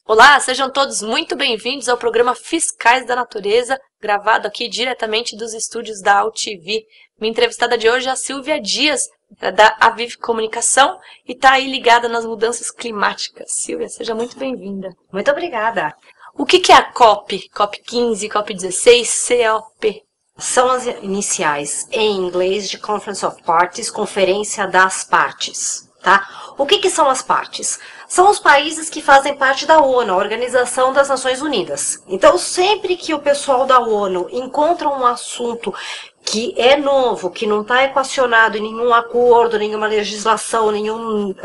Olá, sejam todos muito bem-vindos ao programa Fiscais da Natureza, gravado aqui diretamente dos estúdios da AltV. Minha entrevistada de hoje é a Silvia Dias, da Aviv Comunicação, e está aí ligada nas mudanças climáticas. Silvia, seja muito bem-vinda. Muito obrigada. O que é a COP? COP 15, COP 16, COP? São as iniciais em inglês de Conference of Parties, Conferência das Partes, tá? O que são as partes? São os países que fazem parte da ONU, a Organização das Nações Unidas. Então, sempre que o pessoal da ONU encontra um assunto que é novo, que não está equacionado em nenhum acordo, nenhuma legislação, nenhum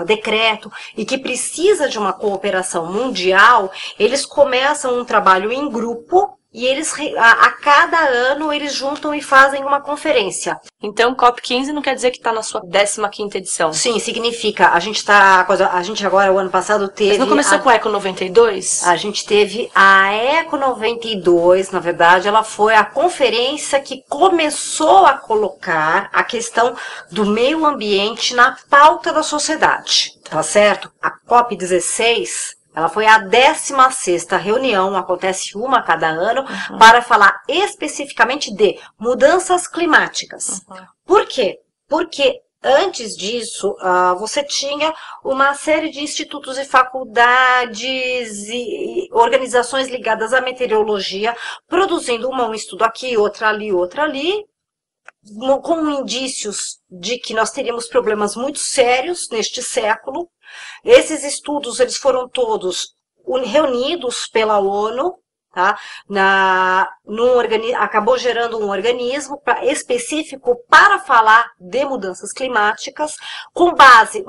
decreto, e que precisa de uma cooperação mundial, eles começam um trabalho em grupo e eles, a cada ano eles juntam e fazem uma conferência. Então, COP 15 não quer dizer que está na sua 15ª edição? Sim, significa. A gente agora, o ano passado, teve... Mas não começou com a Eco 92? A gente teve a Eco 92, na verdade, ela foi a conferência que começou a colocar a questão do meio ambiente na pauta da sociedade, tá certo? A COP 16... ela foi a 16ª reunião, acontece uma a cada ano, para falar especificamente de mudanças climáticas. Por quê? Porque antes disso, você tinha uma série de institutos e faculdades e organizações ligadas à meteorologia, produzindo um estudo aqui, outra ali, com indícios de que nós teríamos problemas muito sérios neste século. Esses estudos, eles foram todos reunidos pela ONU, tá? Acabou gerando um organismo específico para falar de mudanças climáticas, com base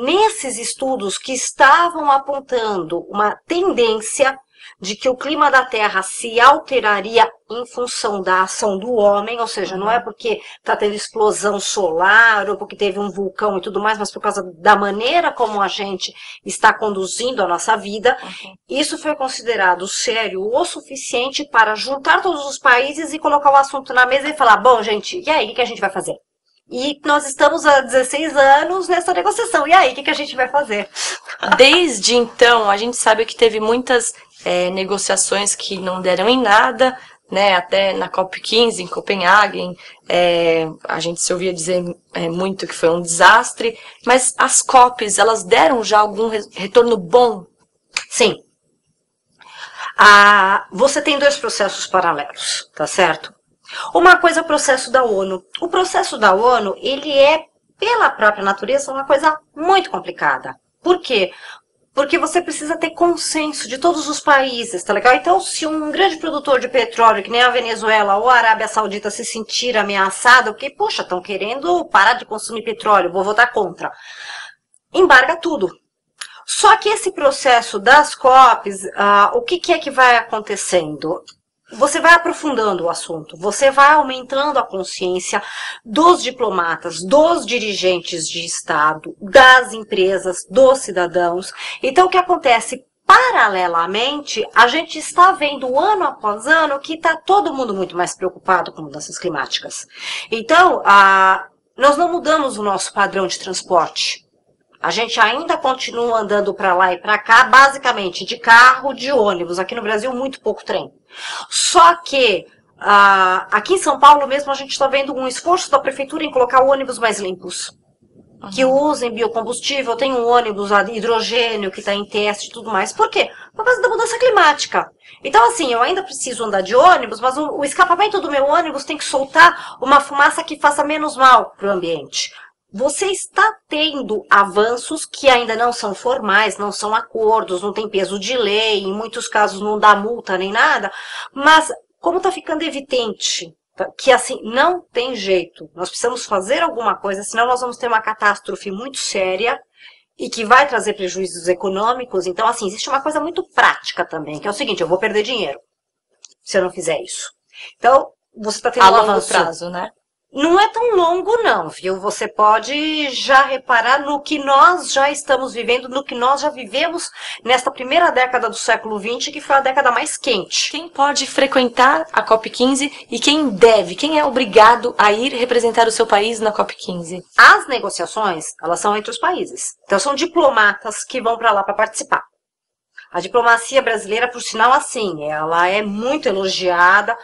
nesses estudos que estavam apontando uma tendência de que o clima da Terra se alteraria em função da ação do homem, ou seja, não é porque está tendo explosão solar ou porque teve um vulcão e tudo mais, mas por causa da maneira como a gente está conduzindo a nossa vida. Isso foi considerado sério o suficiente para juntar todos os países e colocar o assunto na mesa e falar, bom, gente, e aí, o que a gente vai fazer? E nós estamos há 16 anos nessa negociação, e aí, o que a gente vai fazer? Desde então, a gente sabe que teve muitas negociações que não deram em nada, né? Até na COP 15, em Copenhague, a gente se ouvia dizer muito que foi um desastre, mas as COPs, elas deram já algum retorno bom? Sim. Você tem dois processos paralelos, tá certo? Uma coisa é o processo da ONU. O processo da ONU, ele é, pela própria natureza, uma coisa muito complicada. Por quê? Porque você precisa ter consenso de todos os países, tá legal? Então, se um grande produtor de petróleo, que nem a Venezuela ou a Arábia Saudita, se sentir ameaçado, porque, poxa, estão querendo parar de consumir petróleo, vou votar contra, embarga tudo. Só que esse processo das COPs, o que é que vai acontecendo? Você vai aprofundando o assunto, você vai aumentando a consciência dos diplomatas, dos dirigentes de Estado, das empresas, dos cidadãos. Então, o que acontece? Paralelamente, a gente está vendo ano após ano que está todo mundo muito mais preocupado com mudanças climáticas. Então, nós não mudamos o nosso padrão de transporte. A gente ainda continua andando para lá e para cá, basicamente de carro, de ônibus. Aqui no Brasil, muito pouco trem. Só que aqui em São Paulo mesmo a gente está vendo um esforço da prefeitura em colocar ônibus mais limpos. Que usem biocombustível, tem um ônibus a hidrogênio que está em teste e tudo mais. Por quê? Por causa da mudança climática. Então, assim, eu ainda preciso andar de ônibus, mas o escapamento do meu ônibus tem que soltar uma fumaça que faça menos mal para o ambiente. Você está tendo avanços que ainda não são formais, não são acordos, não tem peso de lei, em muitos casos não dá multa nem nada, mas como está ficando evidente que assim não tem jeito, nós precisamos fazer alguma coisa, senão nós vamos ter uma catástrofe muito séria e que vai trazer prejuízos econômicos. Então, assim, existe uma coisa muito prática também, que é o seguinte, eu vou perder dinheiro se eu não fizer isso. Então, você está tendo um avanço. A longo prazo, né? Não é tão longo não, viu? Você pode já reparar no que nós já estamos vivendo, no que nós já vivemos nesta primeira década do século XX, que foi a década mais quente. Quem pode frequentar a COP 15 e quem é obrigado a ir representar o seu país na COP 15? As negociações, elas são entre os países. Então são diplomatas que vão para lá para participar. A diplomacia brasileira, por sinal, assim, ela é muito elogiada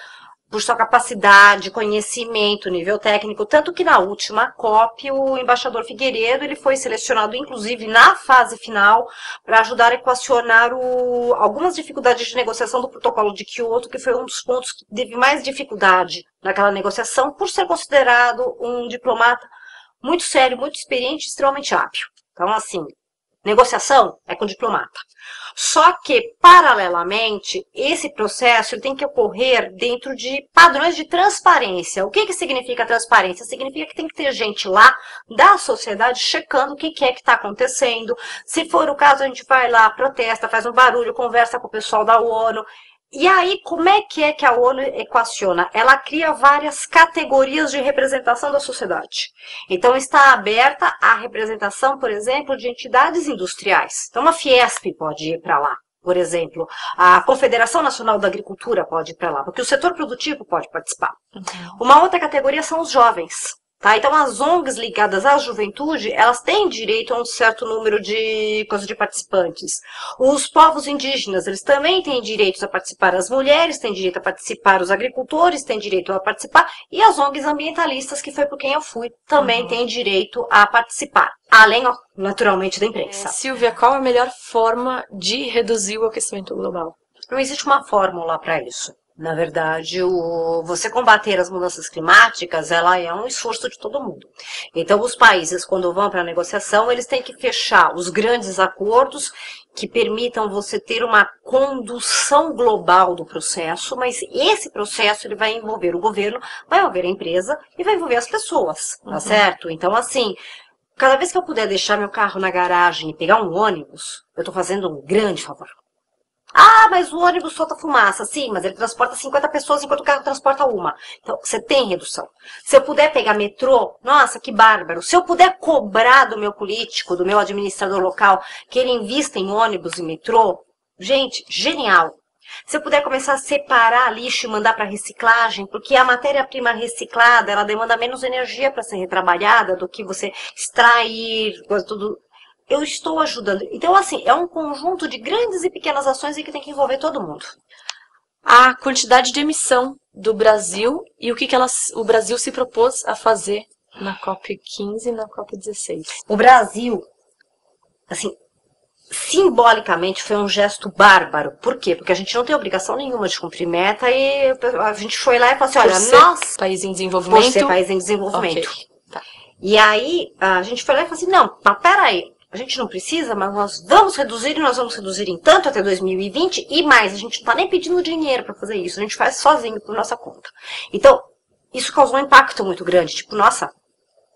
por sua capacidade, conhecimento, nível técnico, tanto que na última COP, o embaixador Figueiredo, ele foi selecionado, inclusive, na fase final, para ajudar a equacionar algumas dificuldades de negociação do protocolo de Kyoto, que foi um dos pontos que teve mais dificuldade naquela negociação, por ser considerado um diplomata muito sério, muito experiente e extremamente hábil. Então, assim, negociação é com diplomata. Só que, paralelamente, esse processo ele tem que ocorrer dentro de padrões de transparência. O que significa transparência? Significa que tem que ter gente lá da sociedade checando o que é que está acontecendo. Se for o caso, a gente vai lá, protesta, faz um barulho, conversa com o pessoal da ONU. E aí, como é que a ONU equaciona? Ela cria várias categorias de representação da sociedade. Então, está aberta a representação, por exemplo, de entidades industriais. Então, a Fiesp pode ir para lá, por exemplo. A Confederação Nacional da Agricultura pode ir para lá, porque o setor produtivo pode participar. Uma outra categoria são os jovens. Tá? Então, as ONGs ligadas à juventude, elas têm direito a um certo número de participantes. Os povos indígenas, eles também têm direito a participar. As mulheres têm direito a participar, os agricultores têm direito a participar, e as ONGs ambientalistas, que foi por quem eu fui, também têm direito a participar. Além, naturalmente, da imprensa. Silvia, qual a melhor forma de reduzir o aquecimento global? Não existe uma fórmula para isso. Na verdade, você combater as mudanças climáticas, ela é um esforço de todo mundo. Então, os países, quando vão para a negociação, eles têm que fechar os grandes acordos que permitam você ter uma condução global do processo, mas esse processo ele vai envolver o governo, vai envolver a empresa e vai envolver as pessoas, tá certo? Então, assim, cada vez que eu puder deixar meu carro na garagem e pegar um ônibus, eu estou fazendo um grande favor. Ah, mas o ônibus solta fumaça. Sim, mas ele transporta 50 pessoas enquanto o carro transporta uma. Então, você tem redução. Se eu puder pegar metrô, nossa, que bárbaro. Se eu puder cobrar do meu político, do meu administrador local, que ele invista em ônibus e metrô, gente, genial. Se eu puder começar a separar lixo e mandar para reciclagem, porque a matéria-prima reciclada, ela demanda menos energia para ser retrabalhada do que você extrair, coisa tudo. Eu estou ajudando. Então, assim, é um conjunto de grandes e pequenas ações que tem que envolver todo mundo. A quantidade de emissão do Brasil e o que o Brasil se propôs a fazer na COP15 e na COP16. O Brasil, assim, simbolicamente foi um gesto bárbaro. Por quê? Porque a gente não tem obrigação nenhuma de cumprir meta e a gente foi lá e falou assim, olha, nós... país em desenvolvimento. Você, país em desenvolvimento. Okay. Tá. E aí, a gente foi lá e falou assim, não, mas peraí. A gente não precisa, mas nós vamos reduzir e nós vamos reduzir em tanto até 2020 e mais. A gente não está nem pedindo dinheiro para fazer isso, a gente faz sozinho por nossa conta. Então, isso causou um impacto muito grande. Tipo, nossa,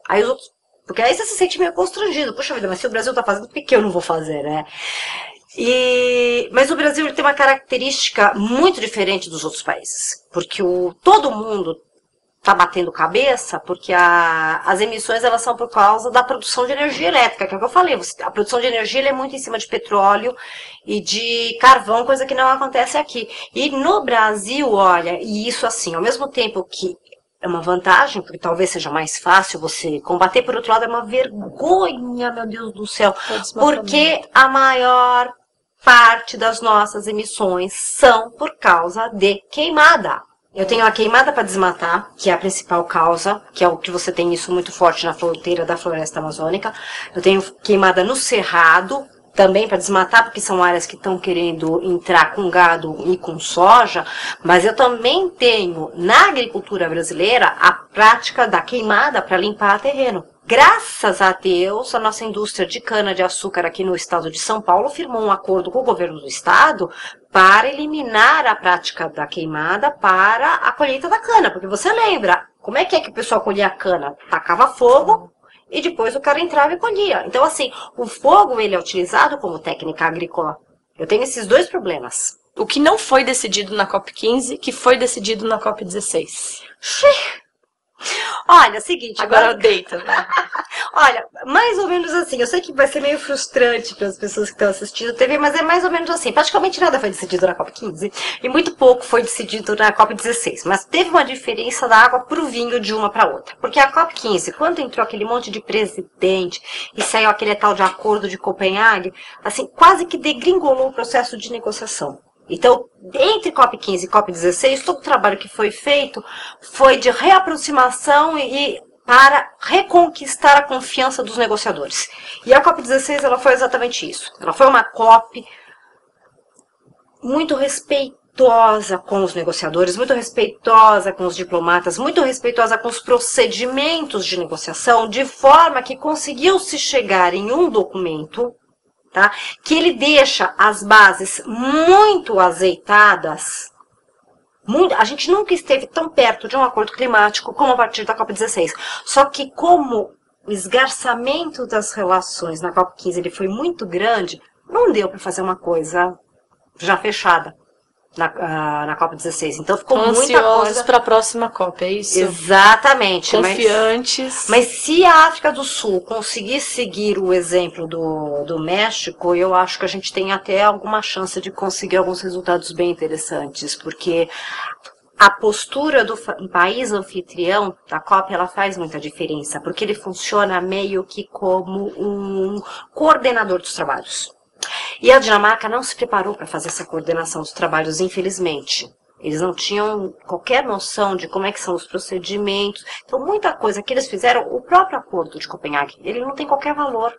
aí os outros... Porque aí você se sente meio constrangido. Puxa vida, mas se o Brasil está fazendo, por que eu não vou fazer, né? Mas o Brasil ele tem uma característica muito diferente dos outros países. Porque todo mundo está batendo cabeça, porque as emissões elas são por causa da produção de energia elétrica, que é o que eu falei. A produção de energia é muito em cima de petróleo e de carvão, coisa que não acontece aqui. E no Brasil, olha, e isso assim, ao mesmo tempo que é uma vantagem, porque talvez seja mais fácil você combater, por outro lado é uma vergonha, meu Deus do céu, porque a maior parte das nossas emissões são por causa de queimada. Eu tenho a queimada para desmatar, que é a principal causa, que é o que você tem isso muito forte na fronteira da floresta amazônica. Eu tenho queimada no cerrado, também para desmatar, porque são áreas que estão querendo entrar com gado e com soja. Mas eu também tenho, na agricultura brasileira, a prática da queimada para limpar terreno. Graças a Deus, a nossa indústria de cana-de-açúcar aqui no estado de São Paulo firmou um acordo com o governo do estado para eliminar a prática da queimada para a colheita da cana. Porque você lembra, como é que o pessoal colhia a cana? Tacava fogo e depois o cara entrava e colhia. Então, assim, o fogo ele é utilizado como técnica agrícola. Eu tenho esses dois problemas. O que não foi decidido na COP15, que foi decidido na COP16. Olha, é o seguinte... Agora deita, né? Olha, mais ou menos assim, eu sei que vai ser meio frustrante para as pessoas que estão assistindo a TV, mas é mais ou menos assim. Praticamente nada foi decidido na COP15 e muito pouco foi decidido na COP16. Mas teve uma diferença da água para o vinho de uma para outra. Porque a COP15, quando entrou aquele monte de presidente e saiu aquele tal de acordo de Copenhague, assim, quase que degringolou o processo de negociação. Então, entre COP15 e COP16, todo o trabalho que foi feito foi de reaproximação e para reconquistar a confiança dos negociadores. E a COP16 ela foi exatamente isso. Ela foi uma COP muito respeitosa com os negociadores, muito respeitosa com os diplomatas, muito respeitosa com os procedimentos de negociação, de forma que conseguiu-se chegar em um documento, tá, que ele deixa as bases muito azeitadas. A gente nunca esteve tão perto de um acordo climático como a partir da COP16. Só que como o esgarçamento das relações na COP15 ele foi muito grande, não deu para fazer uma coisa já fechada na COP16. Então ficou muita coisa para a próxima COP, é isso? Exatamente. Confiantes. Mas se a África do Sul conseguir seguir o exemplo do México, eu acho que a gente tem até alguma chance de conseguir alguns resultados bem interessantes, porque a postura do país anfitrião da COP, ela faz muita diferença, porque ele funciona meio que como um coordenador dos trabalhos. E a Dinamarca não se preparou para fazer essa coordenação dos trabalhos, infelizmente. Eles não tinham qualquer noção de como é que são os procedimentos. Então, muita coisa que eles fizeram, o próprio acordo de Copenhague, ele não tem qualquer valor.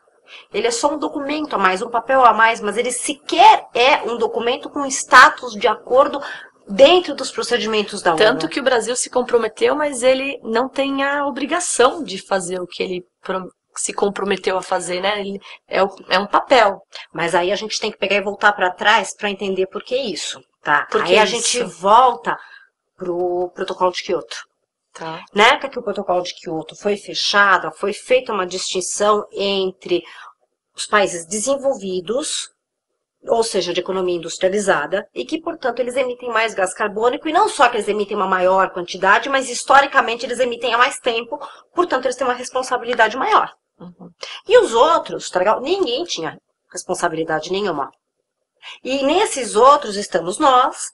Ele é só um documento a mais, um papel a mais, mas ele sequer é um documento com status de acordo dentro dos procedimentos da ONU. Tanto que o Brasil se comprometeu, mas ele não tem a obrigação de fazer o que ele se comprometeu a fazer, né? É um papel. Mas aí a gente tem que pegar e voltar para trás para entender por que isso, tá? Por que aí a isso? gente volta pro protocolo de Kyoto. Tá. Na época que o protocolo de Kyoto foi fechado, foi feita uma distinção entre os países desenvolvidos, ou seja, de economia industrializada, e que, portanto, eles emitem mais gás carbônico, e não só que eles emitem uma maior quantidade, mas historicamente eles emitem há mais tempo, portanto, eles têm uma responsabilidade maior. Uhum. E os outros, tá legal? Ninguém tinha responsabilidade nenhuma. E nesses outros estamos nós,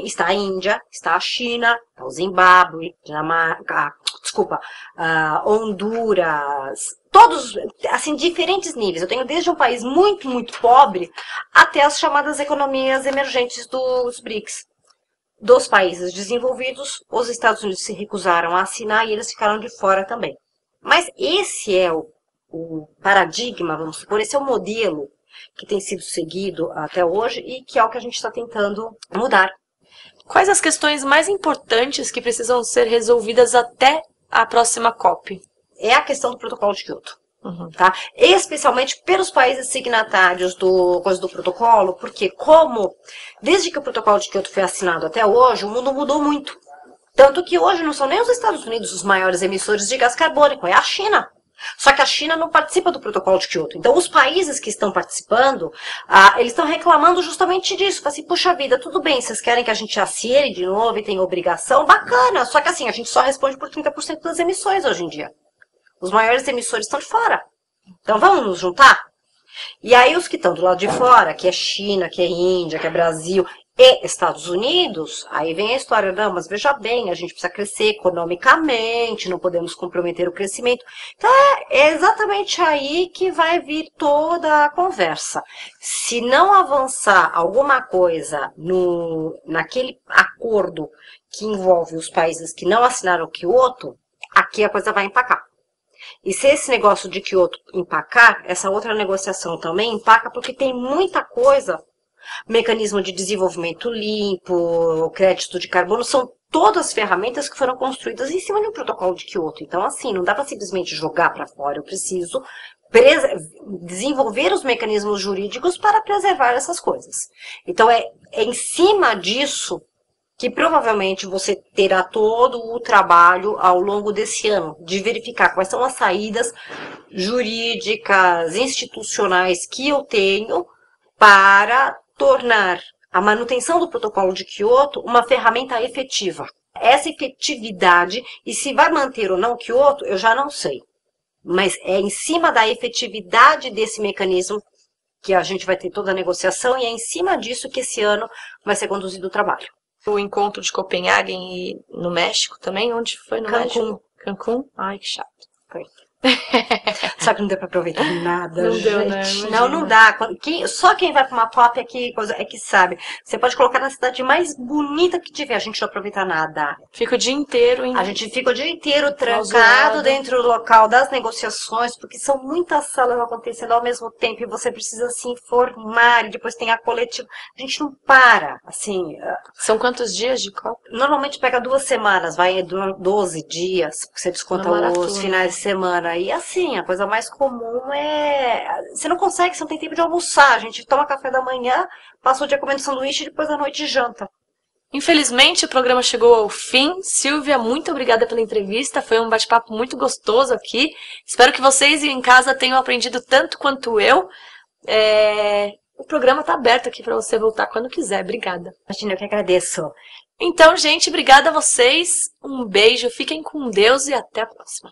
está a Índia, está a China, está o Zimbábue, Honduras, todos, assim, diferentes níveis. Eu tenho desde um país muito, muito pobre até as chamadas economias emergentes dos BRICS. Dos países desenvolvidos, os Estados Unidos se recusaram a assinar e eles ficaram de fora também. Mas esse é o paradigma, vamos supor, esse é o modelo que tem sido seguido até hoje e que é o que a gente está tentando mudar. Quais as questões mais importantes que precisam ser resolvidas até a próxima COP? É a questão do protocolo de Kyoto. Uhum. Tá? Especialmente pelos países signatários do protocolo, porque desde que o protocolo de Kyoto foi assinado até hoje, o mundo mudou muito. Tanto que hoje não são nem os Estados Unidos os maiores emissores de gás carbônico, é a China. Só que a China não participa do protocolo de Kyoto. Então, os países que estão participando, eles estão reclamando justamente disso. Assim, puxa vida, tudo bem, vocês querem que a gente assine de novo e tenha obrigação? Bacana, só que assim, a gente só responde por 30% das emissões hoje em dia. Os maiores emissores estão de fora. Então, vamos nos juntar? E aí, os que estão do lado de fora, que é China, que é Índia, que é Brasil e Estados Unidos, aí vem a história, não, mas veja bem, a gente precisa crescer economicamente, não podemos comprometer o crescimento. Então, é exatamente aí que vai vir toda a conversa. Se não avançar alguma coisa naquele acordo que envolve os países que não assinaram o Kyoto, aqui a coisa vai empacar. E se esse negócio de Kyoto empacar, essa outra negociação também empaca, porque tem muita coisa. Mecanismo de desenvolvimento limpo, crédito de carbono, são todas ferramentas que foram construídas em cima de um protocolo de Kyoto. Então, assim, não dá para simplesmente jogar para fora. Eu preciso desenvolver os mecanismos jurídicos para preservar essas coisas. Então, é em cima disso que provavelmente você terá todo o trabalho ao longo desse ano de verificar quais são as saídas jurídicas, institucionais que eu tenho para tornar a manutenção do protocolo de Kyoto uma ferramenta efetiva. Essa efetividade, e se vai manter ou não Kyoto, eu já não sei. mas é em cima da efetividade desse mecanismo que a gente vai ter toda a negociação e é em cima disso que esse ano vai ser conduzido o trabalho. O encontro de Copenhague e no México também? Onde foi no México? Cancún? Ai, que chato. Foi. Só que não deu pra aproveitar nada, Não gente. deu, né? Não dá. Só quem vai pra uma COP é que sabe. Você pode colocar na cidade mais bonita que tiver, a gente não aproveita nada. Fica o dia inteiro em... A gente fica o dia inteiro trancado clausurado dentro do local das negociações, porque são muitas salas acontecendo ao mesmo tempo e você precisa se informar, e depois tem a coletiva. A gente não para, assim... São quantos dias de COP? Normalmente pega 2 semanas, vai 12 dias, porque você desconta os finais de semana. E assim, a coisa mais comum é... Você não consegue, você não tem tempo de almoçar. A gente toma café da manhã, passa o dia comendo sanduíche e depois à noite janta. Infelizmente, o programa chegou ao fim. Silvia, muito obrigada pela entrevista. Foi um bate-papo muito gostoso aqui. Espero que vocês em casa tenham aprendido tanto quanto eu. O programa está aberto aqui para você voltar quando quiser. Obrigada. Imagina, eu que agradeço. Então, gente, obrigada a vocês. Um beijo, fiquem com Deus e até a próxima.